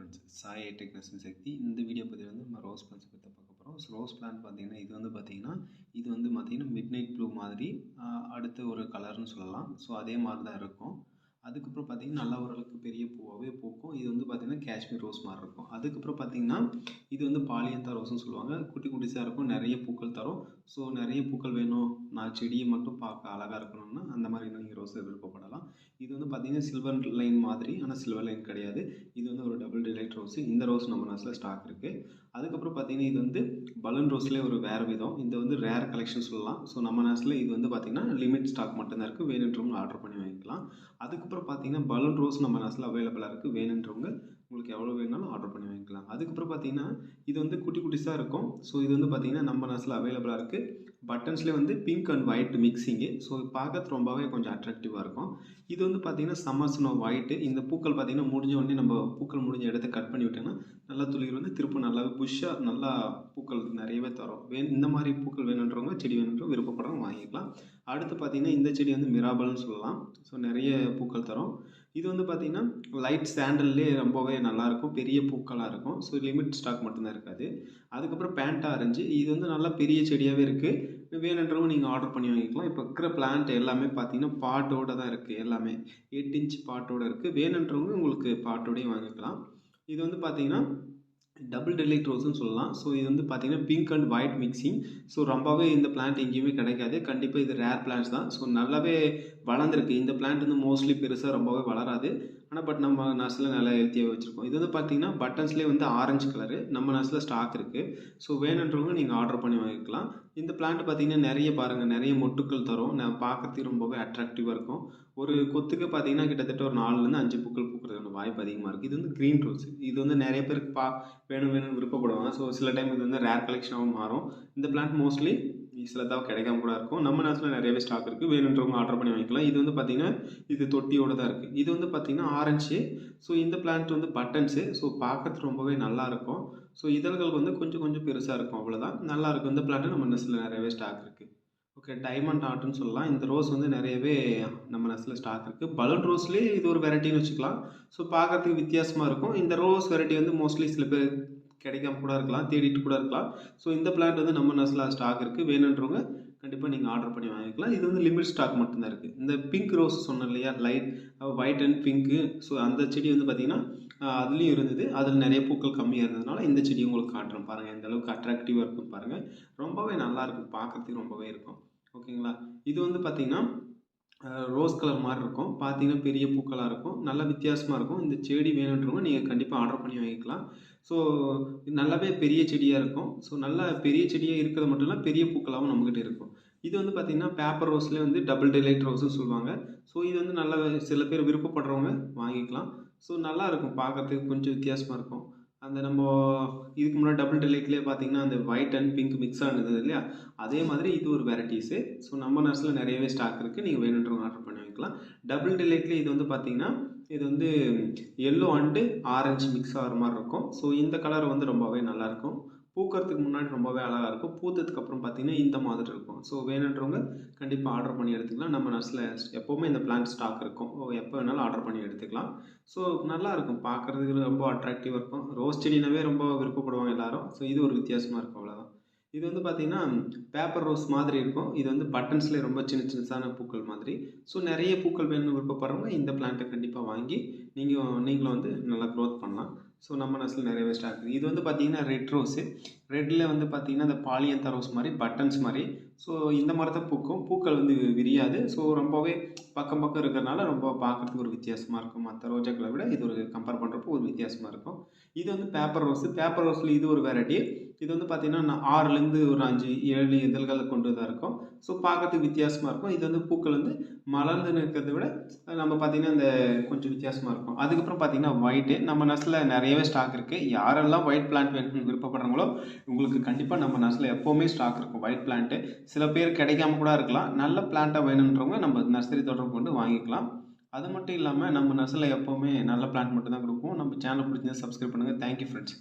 Friends, Sai டெக்னஸின் சக்தி. இந்த video பதிவில் வந்து நம்ம ரோஸ் பிளான்ட்ஸ் பற்றி பார்க்க போகிறோம். ரோஸ் பிளான்ட் பார்த்தீங்கன்னா இது வந்து பார்த்தீங்கன்னா மிட் நைட் ப்ளூ மாதிரி அடுத்த ஒரு கலர்னு சொல்லலாம். ஸோ அதே மாதிரி தான் இருக்கும். அதுக்கப்புறம் பார்த்தீங்கன்னா நல்லா ஓரளவுக்கு பெரிய பூவாகவே பூக்கும். இது வந்து பார்த்தீங்கன்னா காஷ்மீர் ரோஸ் மாதிரி இருக்கும். அதுக்கப்புறம் பார்த்தீங்கன்னா இது வந்து பாலியந்தா ரோஸ்னு சொல்லுவாங்க. குட்டி குட்டிஸாக இருக்கும், நிறைய பூக்கள் தரும். ஸோ நிறைய பூக்கள் வேணும், நான் செடியை மட்டும் பார்க்க அழகாக இருக்கணும்னா அந்த மாதிரி நீங்கள் ரோஸை விருப்பப்படலாம். இது வந்து பார்த்தீங்கன்னா சில்வர் லைன் மாதிரி, ஆனால் சில்வர் லைன் கிடையாது. இது வந்து ஒரு டபுள் டிலைட் ரோஸ். இந்த ரோஸ் நம்ம நர்சரியில் ஸ்டாக் இருக்குது. அதுக்கப்புறம் பார்த்தீங்கன்னா இது வந்து பலூன் ரோஸ்லேயே ஒரு வேறு விதம். இது வந்து ரேர் கலெக்ஷன் சொல்லலாம். ஸோ நம்ம நர்சரியில் இது வந்து பார்த்தீங்கன்னா லிமிட் ஸ்டாக் மட்டும்தான் இருக்குது. வேணுன்றவங்க ஆர்டர் பண்ணி வாங்கிக்கலாம். அதுக்கப்புறம் பார்த்தீங்கன்னா பலூன் ரோஸ் நம்ம நர்சரியில் அவைலபிளாக இருக்குது. வேணுன்றவங்க உங்களுக்கு எவ்வளோ வேணாலும் ஆர்டர் பண்ணி வாங்கிக்கலாம். அதுக்கப்புறம் பார்த்தீங்கன்னா இது வந்து குட்டி குட்டிஸாக இருக்கும். ஸோ இது வந்து பார்த்தீங்கன்னா நம்ம நர்சரியில் அவைலபிளாக இருக்குது. பட்டன்ஸ்லேயே வந்து pink and white mixing. So பார்க்கறது ரொம்பவே கொஞ்சம் அட்ராக்டிவாக இருக்கும். இது வந்து பார்த்தீங்கன்னா சம்மர் ஸ்னோ ஒயிட்டு. இந்த பூக்கள் பார்த்தீங்கன்னா முடிஞ்ச உடனே நம்ம பூக்கள் முடிஞ்ச இடத்த கட் பண்ணி விட்டோம்னா நல்லா துளிர் வந்து திரும்ப நல்லாவே புஷ்ஷாக நல்லா பூக்கள் நிறையவே தரும். இந்த மாதிரி பூக்கள் வேணுன்றவங்க, செடி வேணுன்றவங்க விருப்பப்படுறவங்க வாங்கிக்கலாம். அடுத்து பார்த்தீங்கன்னா இந்த செடி வந்து மிராபல்னு சொல்லலாம். ஸோ நிறைய பூக்கள் தரும். இது வந்து பார்த்தீங்கன்னா லைட் சாண்டல்லே ரொம்பவே நல்லாயிருக்கும், பெரிய பூக்களாக இருக்கும். ஸோ லிமிட் ஸ்டாக் மட்டும்தான் இருக்காது. அதுக்கப்புறம் பேண்டா ஆரஞ்சு. இது வந்து நல்லா பெரிய செடியாகவே இருக்குது. வேணுன்றவங்க நீங்கள் ஆர்டர் பண்ணி வாங்கிக்கலாம். இப்போ இருக்கிற பிளான்ட் எல்லாமே பார்த்தீங்கன்னா பாட்டோடு தான் இருக்குது. எல்லாமே 8 இன்ச் பாட்டோடு இருக்குது. வேணுன்றவங்க உங்களுக்கு பாட்டோடையும் வாங்கிக்கலாம். இது வந்து பார்த்தீங்கன்னா டபுள் டிலைட் ரோஸ்ன்னு சொல்லலாம். ஸோ இது வந்து பார்த்தீங்கன்னா pink and white mixing. So ரொம்பவே இந்த பிளான்ட் எங்கேயுமே கிடைக்காது. கண்டிப்பாக இது ரேர் பிளான்ட்ஸ் தான். ஸோ நல்லாவே வளர்ந்துருக்கு. இந்த பிளான்ட் வந்து மோஸ்ட்லி பெருசாக ரொம்பவே வளராது. ஆனால் பட் நம்ம நர்சரியில் நல்லா ஹெல்த்தியாக வச்சுருக்கோம். இது வந்து பார்த்தீங்கன்னா பட்டன்ஸ்லேயே வந்து ஆரஞ்சு கலரு நம்ம நர்சரியில் ஸ்டாக் இருக்குது. ஸோ வேணுன்றவங்க நீங்கள் ஆர்டர் பண்ணி வாங்கிக்கலாம். இந்த பிளான்ட் பார்த்தீங்கன்னா நிறைய பாருங்கள், நிறைய மொட்டுக்கள் தரும். நான் பார்க்கறதுக்கு ரொம்பவே அட்ராக்டிவாக இருக்கும். ஒரு கொத்துக்கு பார்த்தீங்கன்னா கிட்டத்தட்ட ஒரு 4லேருந்து 5 பூக்கள் பூக்கிறதுக்கான வாய்ப்பு அதிகமாக இருக்குது. இது வந்து க்ரீன் ரோஸ். இது வந்து நிறைய பேருக்கு வேணும்னு விருப்பப்படுவாங்க. ஸோ சில டைம் இது வந்து ரேர் கலெக்ஷனாகவும் மாறும். இந்த பிளான்ட் மோஸ்ட்லி சிலதாக கிடைக்காம கூட இருக்கும். நம்ம நர்சரியில் நிறையவே ஸ்டாக் இருக்குது. வேணுன்றவங்க ஆர்டர் பண்ணி வாங்கிக்கலாம். இது வந்து பார்த்தீங்கன்னா இது தொட்டியோடு தான் இருக்குது. இது வந்து பார்த்தீங்கன்னா ஆரஞ்சு. ஸோ இந்த பிளான்ட் வந்து பட்டன்ஸு. ஸோ பார்க்கறதுக்கு ரொம்பவே நல்லாயிருக்கும். ஸோ இதழ்கள் வந்து கொஞ்சம் கொஞ்சம் பெருசாக இருக்கும், அவ்வளோதான். நல்லாயிருக்கும். இந்த பிளான்ட்டு நம்ம நர்சரியில் நிறையவே ஸ்டாக் இருக்குது. ஓகே, டைமண்ட் ஆர்ட்னு சொல்லலாம். இந்த ரோஸ் வந்து நிறையவே நம்ம நர்சரியில் ஸ்டாக் இருக்குது. பலூன் ரோஸ்லேயே இது ஒரு வெரைட்டின்னு வச்சுக்கலாம். ஸோ பார்க்கறதுக்கு வித்தியாசமாக இருக்கும். இந்த ரோஸ் வெரைட்டி வந்து மோஸ்ட்லி சில பேர் கிடைக்காம கூட இருக்கலாம், தேடிட்டு கூட இருக்கலாம். ஸோ இந்த பிளான்ட் வந்து நம்ம நர்சரியில் ஸ்டாக் இருக்குது. வேணுன்றவங்க கண்டிப்பாக நீங்கள் ஆர்டர் பண்ணி வாங்கிக்கலாம். இது வந்து லிமிட் ஸ்டாக் மட்டும்தான் இருக்குது. இந்த பிங்க் ரோஸ் சொன்னேன் இல்லையா, light white and pink. So அந்த செடி வந்து பார்த்திங்கன்னா அதுலேயும் இருந்தது. அதில் நிறைய பூக்கள் கம்மியாக இருந்ததுனால இந்த செடி உங்களுக்கு காட்டுறேன் பாருங்கள். எந்த அளவுக்கு அட்ராக்டிவாக இருக்கும் பாருங்கள். ரொம்பவே நல்லாயிருக்கும், பார்க்குறதுக்கு ரொம்பவே இருக்கும். ஓகேங்களா. இது வந்து பார்த்திங்கன்னா ரோஸ் கலர் மாதிரி இருக்கும். பார்த்தீங்கன்னா பெரிய பூக்களாக இருக்கும், நல்லா வித்தியாசமாக இருக்கும். இந்த செடி வேணுன்றவங்க நீங்கள் கண்டிப்பாக ஆர்டர் பண்ணி வாங்கிக்கலாம். ஸோ நல்லாவே பெரிய செடியாக இருக்கும். ஸோ நல்லா பெரிய செடியாக இருக்கிறது மட்டும் இல்லை, பெரிய பூக்களாகவும் நம்மக்கிட்ட இருக்கும். இது வந்து பார்த்திங்கன்னா பேப்பர் ரோஸ்லேயே வந்து டபுள் டிலைட் ரோஸ்ன்னு சொல்லுவாங்க. ஸோ இது வந்து நல்லா சில பேர் விருப்பப்படுறவங்க வாங்கிக்கலாம். ஸோ நல்லாயிருக்கும், பார்க்குறதுக்கு கொஞ்சம் வித்தியாசமாக இருக்கும். அந்த நம்ம இதுக்கு முன்னாடி டபுள் டிலைட்லேயே பார்த்தீங்கன்னா அந்த ஒயிட் அண்ட் பிங்க் மிக்ஸ் ஆனது இல்லையா, அதே மாதிரி இது ஒரு வெரைட்டிஸு. ஸோ நம்ம நர்சரியில் நிறையவே ஸ்டாக் இருக்குது. நீங்கள் வேணுன்றவங்க ஆர்டர் பண்ணி வாங்கிக்கலாம். டபுள் டிலைட்லேயே இது வந்து பார்த்தீங்கன்னா இது வந்து எல்லோ அண்டு ஆரஞ்சு மிக்ஸ் ஆகிற மாதிரி இருக்கும். ஸோ இந்த கலர் வந்து ரொம்பவே நல்லாயிருக்கும். பூக்கிறதுக்கு முன்னாடி ரொம்பவே அழகாக இருக்கும். பூத்ததுக்கப்புறம் பார்த்தீங்கன்னா இந்த மாதிரி இருக்கும். ஸோ வேணுன்றவங்க கண்டிப்பாக ஆர்டர் பண்ணி எடுத்துக்கலாம். நம்ம நர்சரியில் எப்போவுமே இந்த பிளான்ட் ஸ்டாக் இருக்கும். எப்போ வேணாலும் ஆர்டர் பண்ணி எடுத்துக்கலாம். ஸோ நல்லாயிருக்கும், பார்க்குறதுக்கு ரொம்ப அட்ராக்டிவாக இருக்கும். ரோஸ் செடினாவே ரொம்ப விருப்பப்படுவாங்க எல்லோரும். ஸோ இது ஒரு வித்தியாசமாக இருக்கும், அவ்வளோதான். இது வந்து பார்த்திங்கன்னா பேப்பர் ரோஸ் மாதிரி இருக்கும். இது வந்து பட்டன்ஸ்லேயே ரொம்ப சின்ன சின்னசான பூக்கள் மாதிரி. ஸோ நிறைய பூக்கள் வேணும்னு விருப்பப்படுறவங்க இந்த பிளான்ட்டை கண்டிப்பாக வாங்கி நீங்களும் வந்து நல்லா க்ரோத் பண்ணலாம். ஸோ நம்ம நர்சரியில் நிறையவே ஸ்டாக் இருக்குது. இது வந்து பார்த்திங்கன்னா ரெட் ரோஸு. ரெட்டில் வந்து பார்த்திங்கன்னா இந்த பாலியந்தா ரோஸ் மாதிரி, பட்டன்ஸ் மாதிரி. ஸோ இந்த மாதிரி தான் பூக்கும். பூக்கள் வந்து விரியாது. ஸோ ரொம்பவே பக்கம் பக்கம் இருக்கிறதுனால ரொம்ப பார்க்குறதுக்கு ஒரு வித்தியாசமாக இருக்கும். மற்ற ரோஜாக்களை விட இது ஒரு கம்பேர் பண்ணுறப்போ ஒரு வித்தியாசமாக இருக்கும். இது வந்து பேப்பர் ரோஸு. பேப்பர் ரோஸில் இது ஒரு வெரைட்டி. இது வந்து பார்த்திங்கன்னா 6லேருந்து ஒரு 5, 7 இதழ்களை கொண்டு தான் இருக்கும். ஸோ பார்க்கறதுக்கு வித்தியாசமாக இருக்கும். இது வந்து பூக்கள் வந்து மலர்ந்து இருக்கிறத விட நம்ம பார்த்திங்கன்னா இந்த கொஞ்சம் வித்தியாசமாக இருக்கும். அதுக்கப்புறம் பார்த்திங்கன்னா ஒயிட்டு. நம்ம நர்சரியில் நிறையவே ஸ்டாக் இருக்குது. யாரெல்லாம் ஒயிட் பிளான்ட் வேணும்னு விருப்பப்படுறாங்களோ உங்களுக்கு கண்டிப்பாக நம்ம நர்சரியில் எப்போவுமே ஸ்டாக் இருக்கும் ஒயிட் பிளான்ட்டு. சில பேர் கிடைக்காம கூட இருக்கலாம். நல்ல பிளான்ட்டாக வேணுன்றவங்க நம்ம நர்சரி தொடர்பு கொண்டு வாங்கிக்கலாம். அது மட்டும் இல்லாமல் நம்ம நர்சரியில் எப்போவுமே நல்ல பிளான்ட் மட்டும் தான் கொடுப்போம். நம்ம சேனல் பிடிச்சிருந்தா சப்ஸ்கிரைப் பண்ணுங்கள். Thank you friends.